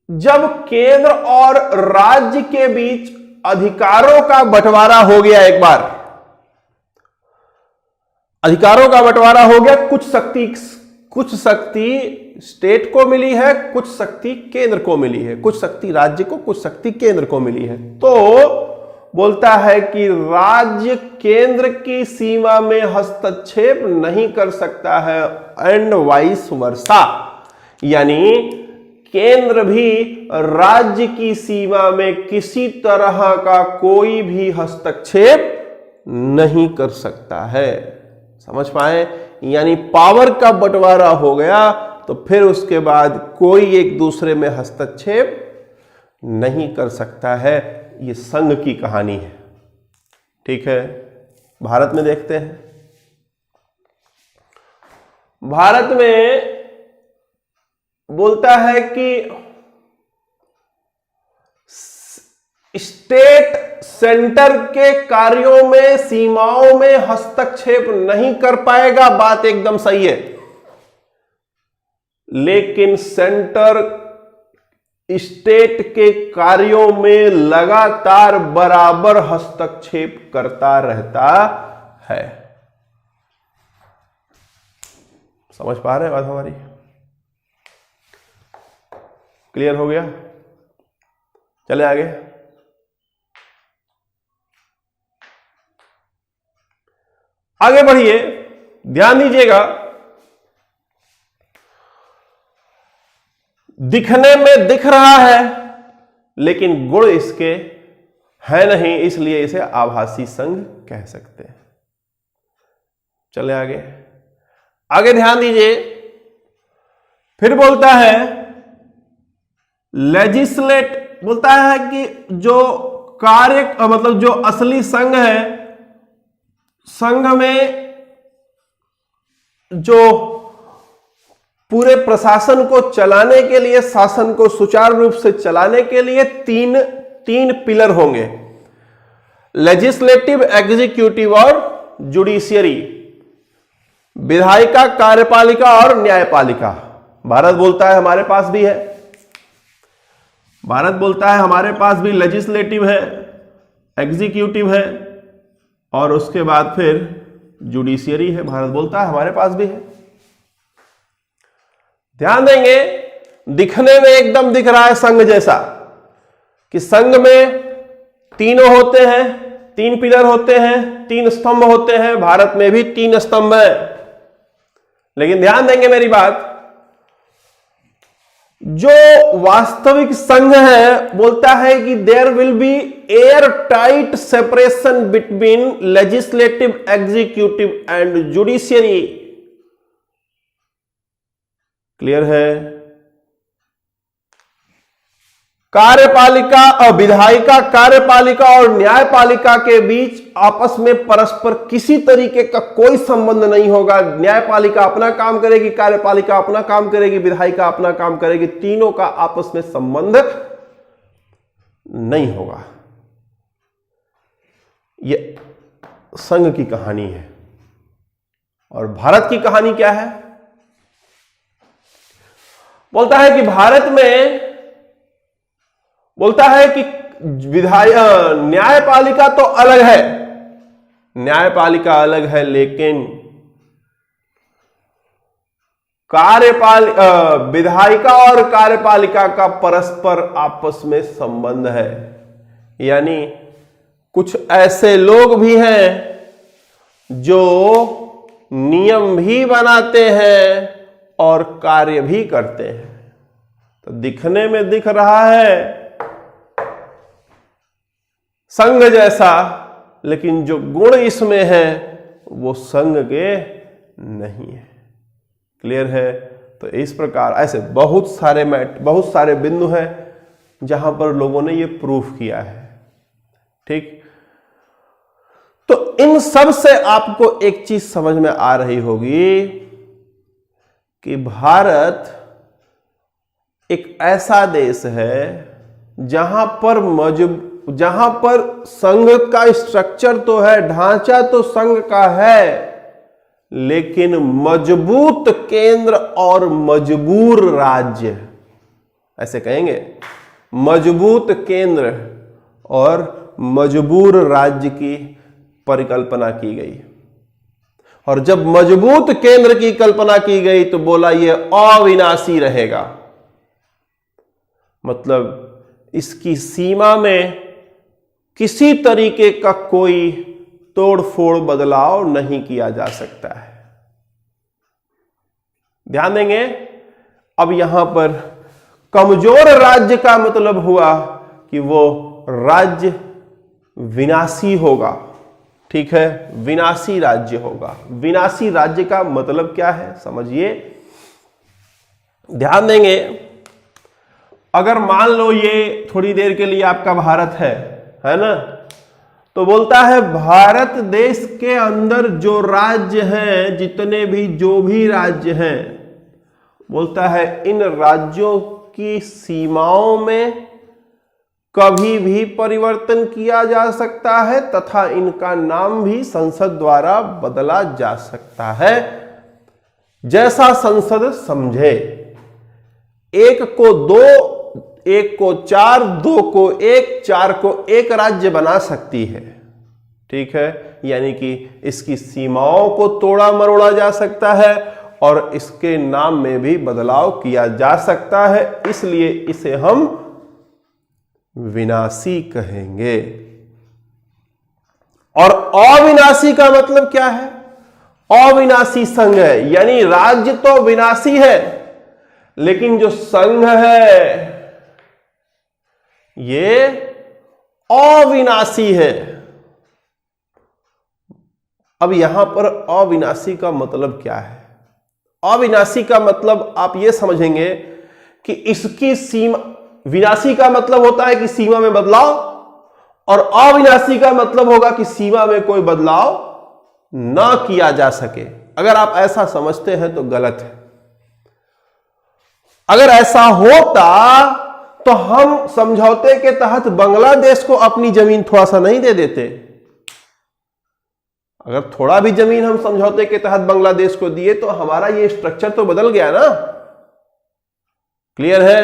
A: जब केंद्र और राज्य के बीच अधिकारों का बंटवारा हो गया, एक बार अधिकारों का बंटवारा हो गया, कुछ शक्ति स्टेट को मिली है, कुछ शक्ति केंद्र को मिली है, कुछ शक्ति राज्य को, कुछ शक्ति केंद्र को मिली है। तो बोलता है कि राज्य केंद्र की सीमा में हस्तक्षेप नहीं कर सकता है एंड वाइस वर्सा। यानी केंद्र भी राज्य की सीमा में किसी तरह का कोई भी हस्तक्षेप नहीं कर सकता है। समझ पाए? यानी पावर का बंटवारा हो गया तो फिर उसके बाद कोई एक दूसरे में हस्तक्षेप नहीं कर सकता है। ये संघ की कहानी है। ठीक है, भारत में देखते हैं। भारत में बोलता है कि स्टेट सेंटर के कार्यों में, सीमाओं में हस्तक्षेप नहीं कर पाएगा, बात एकदम सही है। लेकिन सेंटर स्टेट के कार्यों में लगातार बराबर हस्तक्षेप करता रहता है। समझ पा रहे हैं बात हमारी? क्लियर हो गया? चले आगे। आगे बढ़िए, ध्यान दीजिएगा। दिखने में दिख रहा है लेकिन गुण इसके है नहीं, इसलिए इसे आभासी संघ कह सकते हैं। चले आगे। आगे ध्यान दीजिए, फिर बोलता है लेजिस्लेट, बोलता है कि जो कार्य मतलब जो असली संघ है, संघ में जो पूरे प्रशासन को चलाने के लिए, शासन को सुचारू रूप से चलाने के लिए तीन पिलर होंगे। लेजिस्लेटिव, एग्जीक्यूटिव और जुडिशियरी, विधायिका, कार्यपालिका और न्यायपालिका। भारत बोलता है हमारे पास भी है, भारत बोलता है हमारे पास भी लेजिस्लेटिव है, एग्जीक्यूटिव है और उसके बाद फिर जुडिशियरी है। भारत बोलता है हमारे पास भी है। ध्यान देंगे, दिखने में एकदम दिख रहा है संघ जैसा, कि संघ में तीनों होते हैं, 3 पिलर होते हैं, 3 स्तंभ होते हैं। भारत में भी 3 स्तंभ है। लेकिन ध्यान देंगे मेरी बात, जो वास्तविक संघ है बोलता है कि there will be airtight separation between legislative, executive and judiciary. Clear है? कार्यपालिका और विधायिका, कार्यपालिका और न्यायपालिका के बीच आपस में परस्पर किसी तरीके का कोई संबंध नहीं होगा। न्यायपालिका अपना काम करेगी, कार्यपालिका अपना काम करेगी, विधायिका अपना काम करेगी, तीनों का आपस में संबंध नहीं होगा। यह संघ की कहानी है। और भारत की कहानी क्या है? बोलता है कि भारत में बोलता है कि न्यायपालिका तो अलग है, न्यायपालिका अलग है, लेकिन विधायिका और कार्यपालिका का परस्पर आपस में संबंध है। यानी कुछ ऐसे लोग भी हैं जो नियम भी बनाते हैं और कार्य भी करते हैं। तो दिखने में दिख रहा है संघ जैसा, लेकिन जो गुण इसमें है वो संघ के नहीं है। क्लियर है? तो इस प्रकार ऐसे बहुत सारे बिंदु हैं जहां पर लोगों ने ये प्रूफ किया है। ठीक, तो इन सब से आपको एक चीज समझ में आ रही होगी कि भारत एक ऐसा देश है जहां पर संघ का स्ट्रक्चर तो है, ढांचा तो संघ का है, लेकिन मजबूत केंद्र और मजबूर राज्य, ऐसे कहेंगे, मजबूत केंद्र और मजबूर राज्य की परिकल्पना की गई। और जब मजबूत केंद्र की कल्पना की गई तो बोला यह अविनाशी रहेगा, मतलब इसकी सीमा में किसी तरीके का कोई तोड़फोड़ बदलाव नहीं किया जा सकता है। ध्यान देंगे, अब यहां पर कमजोर राज्य का मतलब हुआ कि वो राज्य विनाशी होगा। ठीक है, विनाशी राज्य होगा। विनाशी राज्य का मतलब क्या है समझिए। ध्यान देंगे, अगर मान लो ये थोड़ी देर के लिए आपका भारत है ना, तो बोलता है भारत देश के अंदर जो राज्य हैं, जितने भी जो भी राज्य हैं, बोलता है इन राज्यों की सीमाओं में कभी भी परिवर्तन किया जा सकता है तथा इनका नाम भी संसद द्वारा बदला जा सकता है, जैसा संसद समझे। 1 को 2, 1 को 4, 2 को 1, 4 को 1 राज्य बना सकती है। ठीक है, यानी कि इसकी सीमाओं को तोड़ा मरोड़ा जा सकता है और इसके नाम में भी बदलाव किया जा सकता है, इसलिए इसे हम विनाशी कहेंगे। और अविनाशी का मतलब क्या है? अविनाशी संघ है, यानी राज्य तो विनाशी है, लेकिन जो संघ है ये अविनाशी है। अब यहां पर अविनाशी का मतलब क्या है? अविनाशी का मतलब आप ये समझेंगे कि इसकी सीमा, विनाशी का मतलब होता है कि सीमा में बदलाव, और अविनाशी का मतलब होगा कि सीमा में कोई बदलाव ना किया जा सके। अगर आप ऐसा समझते हैं तो गलत है। अगर ऐसा होता तो हम समझौते के तहत बांग्लादेश को अपनी जमीन थोड़ा सा नहीं दे देते? अगर थोड़ा भी जमीन हम समझौते के तहत बांग्लादेश को दिए तो हमारा ये स्ट्रक्चर तो बदल गया ना। क्लियर है?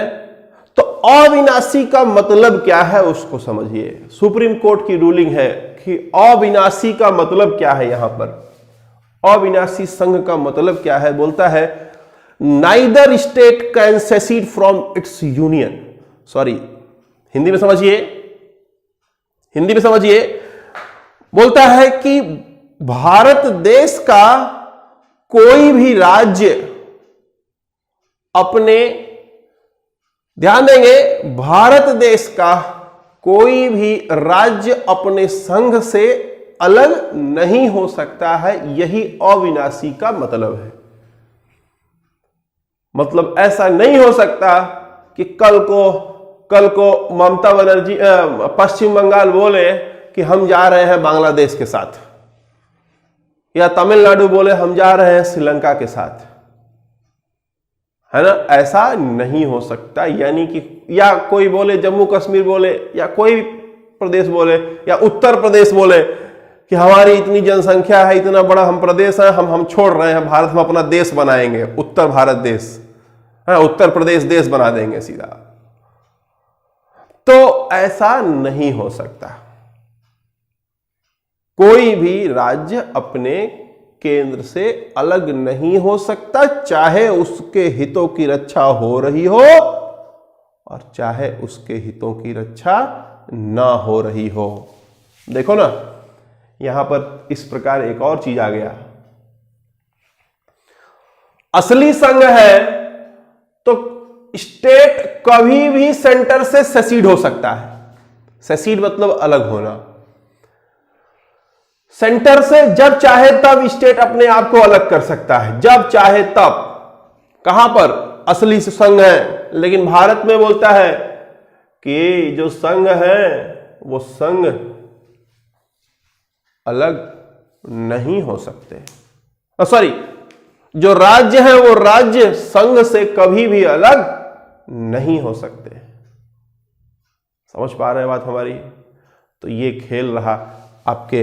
A: तो अविनाशी का मतलब क्या है उसको समझिए। सुप्रीम कोर्ट की रूलिंग है कि अविनाशी का मतलब क्या है। यहां पर अविनाशी संघ का मतलब क्या है? बोलता है neither state can secede from its union. Sorry, Hindi में समझिए, हिंदी में समझिए। बोलता है कि भारत देश का कोई भी राज्य अपने, ध्यान देंगे, भारत देश का कोई भी राज्य अपने संघ से अलग नहीं हो सकता है। यही अविनाशी का मतलब है। मतलब ऐसा नहीं हो सकता कि कल को ममता बनर्जी पश्चिम बंगाल बोले कि हम जा रहे हैं बांग्लादेश के साथ, या तमिलनाडु बोले हम जा रहे हैं श्रीलंका के साथ, है ना। ऐसा नहीं हो सकता। यानी कि या कोई बोले जम्मू कश्मीर बोले, या कोई प्रदेश बोले, या उत्तर प्रदेश बोले कि हमारी इतनी जनसंख्या है, इतना बड़ा हम प्रदेश है, हम छोड़ रहे हैं भारत में, अपना देश बनाएंगे, उत्तर भारत देश है, उत्तर प्रदेश देश बना देंगे सीधा। तो ऐसा नहीं हो सकता। कोई भी राज्य अपने केंद्र से अलग नहीं हो सकता, चाहे उसके हितों की रक्षा हो रही हो और चाहे उसके हितों की रक्षा ना हो रही हो। देखो ना, यहां पर इस प्रकार एक और चीज आ गया। असली संघ है तो स्टेट कभी भी सेंटर से सेसीड हो सकता है। सेसीड मतलब अलग होना। सेंटर से जब चाहे तब स्टेट अपने आप को अलग कर सकता है, जब चाहे तब। कहां पर? असली संघ है। लेकिन भारत में बोलता है कि जो संघ है वो संघ अलग नहीं हो सकते। सॉरी, जो राज्य है वो राज्य संघ से कभी भी अलग नहीं हो सकते। समझ पा रहे हैं बात हमारी? तो ये खेल रहा आपके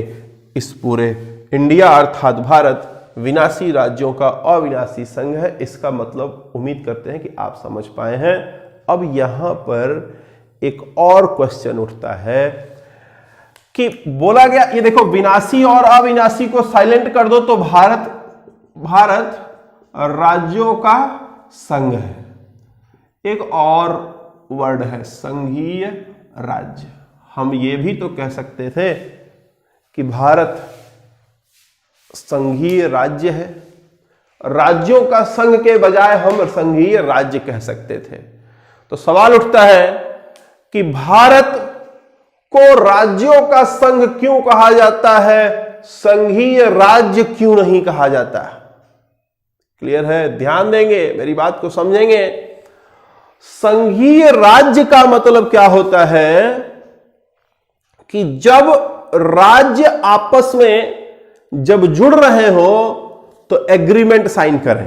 A: इस पूरे इंडिया अर्थात भारत विनाशी राज्यों का अविनाशी संघ है। इसका मतलब उम्मीद करते हैं कि आप समझ पाए हैं। अब यहां पर एक और क्वेश्चन उठता है कि बोला गया, ये देखो, विनाशी और अविनाशी को साइलेंट कर दो तो भारत राज्यों का संघ है। एक और वर्ड है संघीय राज्य। हम ये भी तो कह सकते थे कि भारत संघीय राज्य है। राज्यों का संघ के बजाय हम संघीय राज्य कह सकते थे। तो सवाल उठता है कि भारत को राज्यों का संघ क्यों कहा जाता है, संघीय राज्य क्यों नहीं कहा जाता? क्लियर है? ध्यान देंगे, मेरी बात को समझेंगे। संघीय राज्य का मतलब क्या होता है कि जब राज्य आपस में जब जुड़ रहे हो तो एग्रीमेंट साइन करें।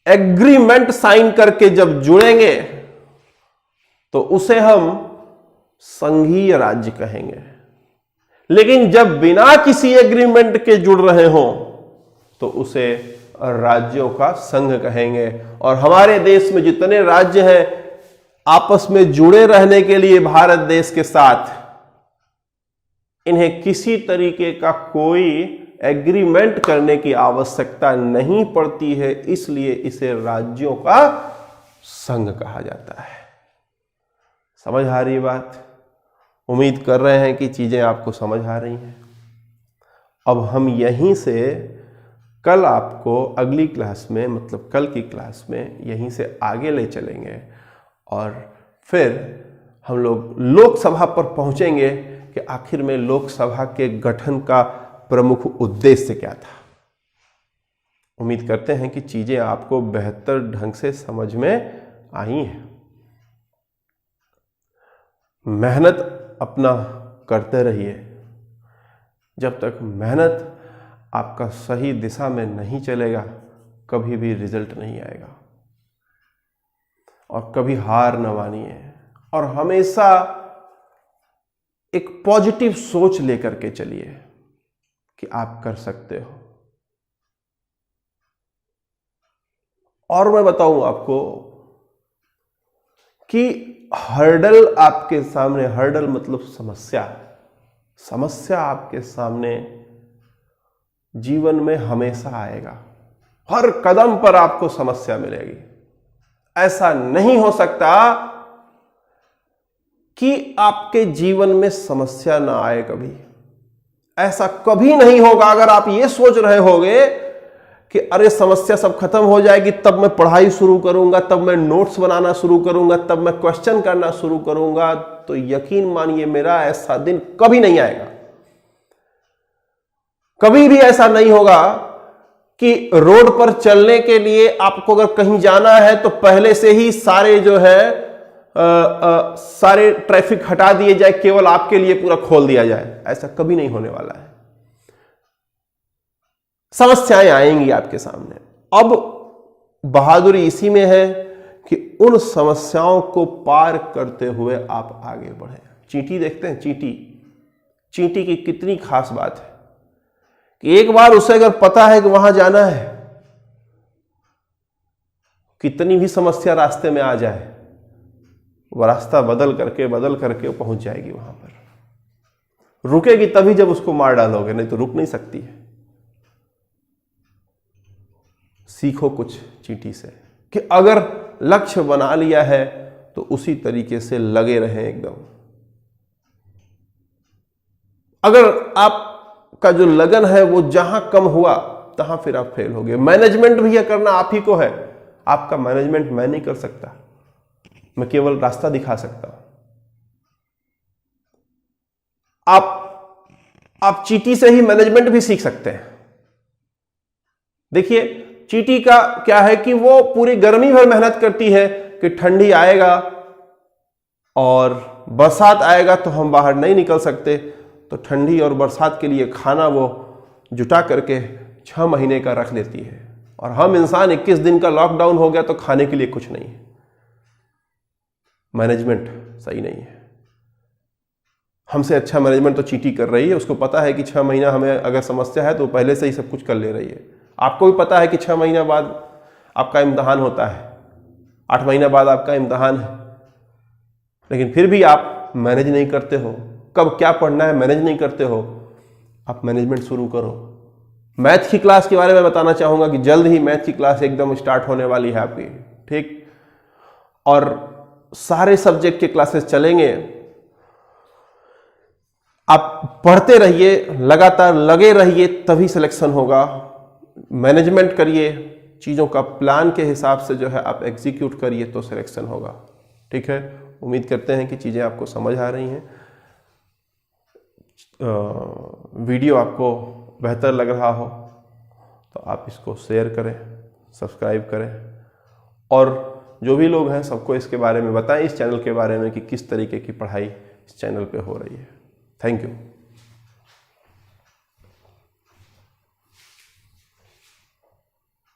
A: एग्रीमेंट साइन करके जब जुड़ेंगे तो उसे हम संघीय राज्य कहेंगे। लेकिन जब बिना किसी एग्रीमेंट के जुड़ रहे हो तो उसे राज्यों का संघ कहेंगे। और हमारे देश में जितने राज्य हैं आपस में जुड़े रहने के लिए भारत देश के साथ, इन्हें किसी तरीके का कोई एग्रीमेंट करने की आवश्यकता नहीं पड़ती है, इसलिए इसे राज्यों का संघ कहा जाता है। समझ आ रही बात? उम्मीद कर रहे हैं कि चीजें आपको समझ आ रही हैं। अब हम यहीं से कल आपको अगली क्लास में, मतलब कल की क्लास में यहीं से आगे ले चलेंगे और फिर हम लोग लोकसभा पर पहुंचेंगे कि आखिर में लोकसभा के गठन का प्रमुख उद्देश्य क्या था। उम्मीद करते हैं कि चीजें आपको बेहतर ढंग से समझ में आई हैं। मेहनत अपना करते रहिए। जब तक मेहनत आपका सही दिशा में नहीं चलेगा, कभी भी रिजल्ट नहीं आएगा। और कभी हार न मानिए और हमेशा एक पॉजिटिव सोच लेकर के चलिए कि आप कर सकते हो। और मैं बताऊं आपको कि हर्डल आपके सामने, हर्डल मतलब समस्या, समस्या आपके सामने जीवन में हमेशा आएगा। हर कदम पर आपको समस्या मिलेगी। ऐसा नहीं हो सकता कि आपके जीवन में समस्या ना आए कभी। ऐसा कभी नहीं होगा। अगर आप ये सोच रहे होगे कि अरे समस्या सब खत्म हो जाएगी तब मैं पढ़ाई शुरू करूंगा, तब मैं नोट्स बनाना शुरू करूंगा, तब मैं क्वेश्चन करना शुरू करूंगा, तो यकीन मानिए मेरा ऐसा दिन कभी नहीं आएगा। कभी भी ऐसा नहीं होगा कि रोड पर चलने के लिए आपको अगर कहीं जाना है तो पहले से ही सारे जो है सारे ट्रैफिक हटा दिए जाए, केवल आपके लिए पूरा खोल दिया जाए। ऐसा कभी नहीं होने वाला है। समस्याएं आएंगी आपके सामने। अब बहादुरी इसी में है कि उन समस्याओं को पार करते हुए आप आगे बढ़ें। चींटी देखते हैं, चींटी, चींटी की कितनी खास बात है कि एक बार उसे अगर पता है कि वहां जाना है, कितनी भी समस्या रास्ते में आ जाए, वह रास्ता बदल करके पहुंच जाएगी वहां पर। रुकेगी तभी जब उसको मार डालोगे, नहीं तो रुक नहीं सकती है। सीखो कुछ चींटी से कि अगर लक्ष्य बना लिया है तो उसी तरीके से लगे रहें एकदम। अगर आपका जो लगन है वो जहां कम हुआ तहां फिर आप फेल हो गए। मैनेजमेंट भी यह करना आप ही को है। आपका मैनेजमेंट मैं नहीं कर सकता, मैं केवल रास्ता दिखा सकता हूं। आप चींटी से ही मैनेजमेंट भी सीख सकते हैं। देखिए चींटी का क्या है कि वो पूरी गर्मी भर मेहनत करती है कि ठंडी आएगा और बरसात आएगा तो हम बाहर नहीं निकल सकते, तो ठंडी और बरसात के लिए खाना वो जुटा करके 6 महीने का रख लेती है। और हम इंसान 21 दिन का लॉकडाउन हो गया तो खाने के लिए कुछ नहीं है। मैनेजमेंट सही नहीं है। हमसे अच्छा मैनेजमेंट तो चींटी कर रही है। उसको पता है कि 6 महीना हमें अगर समस्या है तो पहले से ही सब कुछ कर ले रही है। आपको भी पता है कि 6 महीना बाद आपका इम्तहान होता है, 8 महीना बाद आपका इम्तहान है, लेकिन फिर भी आप मैनेज नहीं करते हो। कब क्या पढ़ना है मैनेज नहीं करते हो। आप मैनेजमेंट शुरू करो। मैथ की क्लास के बारे में बताना चाहूंगा कि जल्द ही मैथ की क्लास एकदम स्टार्ट होने वाली है आपकी, ठीक। और सारे सब्जेक्ट के क्लासेस चलेंगे। आप पढ़ते रहिए, लगातार लगे रहिए, तभी सिलेक्शन होगा। मैनेजमेंट करिए, चीज़ों का प्लान के हिसाब से जो है आप एग्जीक्यूट करिए तो सिलेक्शन होगा, ठीक है। उम्मीद करते हैं कि चीज़ें आपको समझ आ रही हैं। वीडियो आपको बेहतर लग रहा हो तो आप इसको शेयर करें, सब्सक्राइब करें, और जो भी लोग हैं सबको इसके बारे में बताएं, इस चैनल के बारे में कि किस तरीके की पढ़ाई इस चैनल पे हो रही है। Thank you.